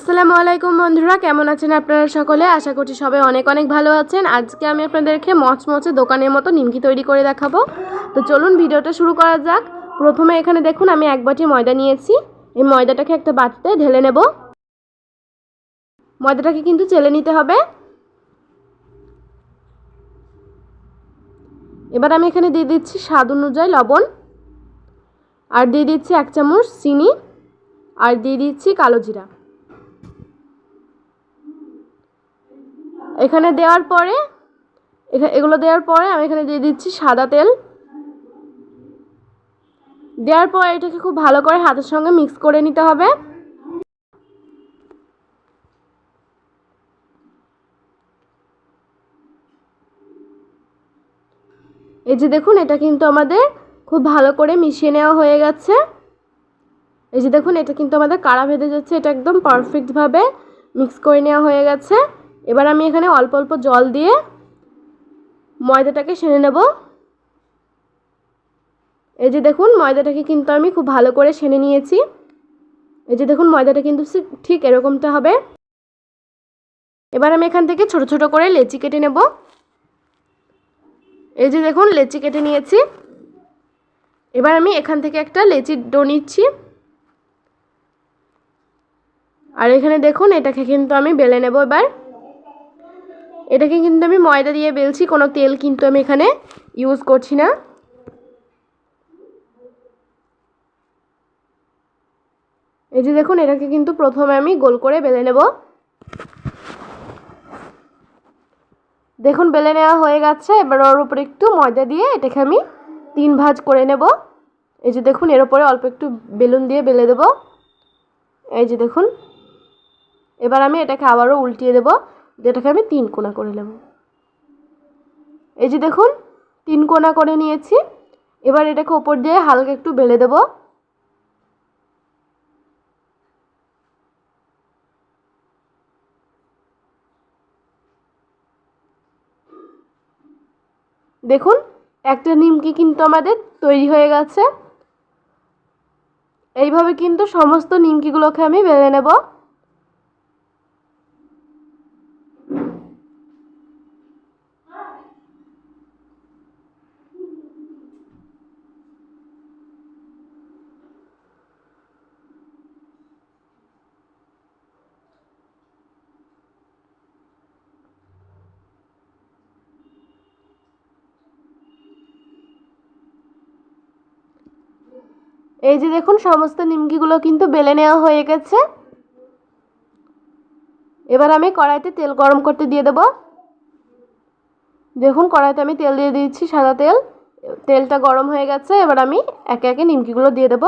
আসসালামু আলাইকুম বন্ধুরা, কেমন আছেন আপনারা সকলে? আশা করছি সবাই অনেক অনেক ভালো আছেন। আজকে আমি আপনাদেরকে মচমচে দোকানের মতো নিমকি তৈরি করে দেখাবো। তো চলুন ভিডিওটা শুরু করা যাক। প্রথমে এখানে দেখুন আমি 1 বাটি ময়দা নিয়েছি। এই ময়দাটাকে একটা বাটিতে ঢেলে নেব। ময়দাটাকে কিন্তু চেলে নিতে হবে। এবার আমি এখানে দিয়ে দিচ্ছি স্বাদ অনুযায়ী লবণ, আর দিয়ে দিচ্ছি 1 চামচ চিনি, আর দিয়ে দিচ্ছি কালো জিরা। এখানে দেওয়ার পরে এগুলো দেওয়ার পরে আমি এখানে দিয়ে দিচ্ছি সাদা তেল। দেওয়ার পর এটাকে খুব ভালো করে হাতের সঙ্গে মিক্স করে নিতে হবে। এই যে দেখুন, এটা কিন্তু আমাদের খুব ভালো করে মিশিয়ে নেওয়া হয়ে গেছে। এই যে দেখুন, এটা কিন্তু আমাদের কাড়া ভেজে যাচ্ছে। এটা একদম পারফেক্টভাবে মিক্স করে নেওয়া হয়ে গেছে। এবার আমি এখানে অল্প অল্প জল দিয়ে ময়দাটাকে সেনে নেব। এই যে দেখুন, ময়দাটাকে কিন্তু আমি খুব ভালো করে সেনে নিয়েছি। এই যে দেখুন, ময়দাটা কিন্তু ঠিক এরকমটা হবে। এবার আমি এখান থেকে ছোট ছোট করে লেচি কেটে নেব। এই যে দেখুন, লেচি কেটে নিয়েছি। এবার আমি এখান থেকে একটা লেচির ডো নিচ্ছি। আর এখানে দেখুন, এটাকে কিন্তু আমি বেলে নেব। এবার এটাকে কিন্তু আমি ময়দা দিয়ে বেলছি, কোনো তেল কিন্তু আমি এখানে ইউজ করছি না। এই যে দেখুন, এটাকে কিন্তু প্রথমে আমি গোল করে বেলে নেব। দেখুন, বেলে নেওয়া হয়ে গেছে। এবার ওর উপরে একটু ময়দা দিয়ে এটাকে আমি 3 ভাঁজ করে নেব। এই যে দেখুন, এর উপরে অল্প একটু বেলুন দিয়ে বেলে দেব। এই যে দেখুন, এবার আমি এটাকে আবারও উল্টিয়ে দেব, এটাকে আমি 3 কোনা করে নেব। এই যে দেখুন, 3 কোনা করে নিয়েছি। এবার এটাকে উপর দিয়ে হালকা একটু বেলে দেব। দেখুন, একটা নিমকি কিন্তু আমাদের তৈরি হয়ে গেছে। এইভাবে কিন্তু সমস্ত নিমকিগুলোকে আমি বেলে নেব। এই যে দেখুন, সমস্ত নিমকিগুলো কিন্তু বেলে নেওয়া হয়ে গেছে। এবার আমি কড়াইতে তেল গরম করতে দিয়ে দেব। দেখুন, কড়াইতে আমি তেল দিয়ে দিয়েছি, সাদা তেল। তেলটা গরম হয়ে গেছে। এবার আমি একে একে নিমকিগুলো দিয়ে দেব।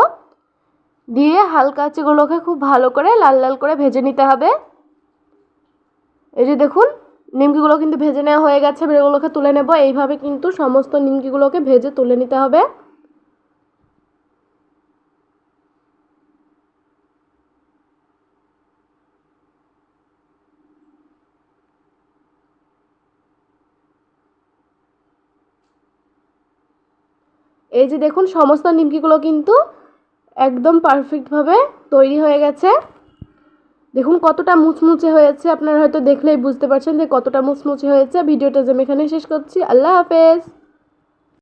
দিয়ে হালকা আঁচগুলোকে খুব ভালো করে লাল লাল করে ভেজে নিতে হবে। এই যে দেখুন, নিমকিগুলো কিন্তু ভেজে নেওয়া হয়ে গেছে। এগুলোকে তুলে নেব। এইভাবে কিন্তু সমস্ত নিমকিগুলোকে ভেজে তুলে নিতে হবে। এই যে দেখুন, সমস্ত নিমকিগুলো কিন্তু একদম পারফেক্টভাবে তৈরি হয়ে গেছে। দেখুন কতটা মুচমুচে হয়েছে। আপনারা হয়তো দেখলেই বুঝতে পারছেন যে কতটা মুচমুচে হয়েছে। ভিডিওটা যে আমি এখানে শেষ করছি। আল্লাহ হাফেজ।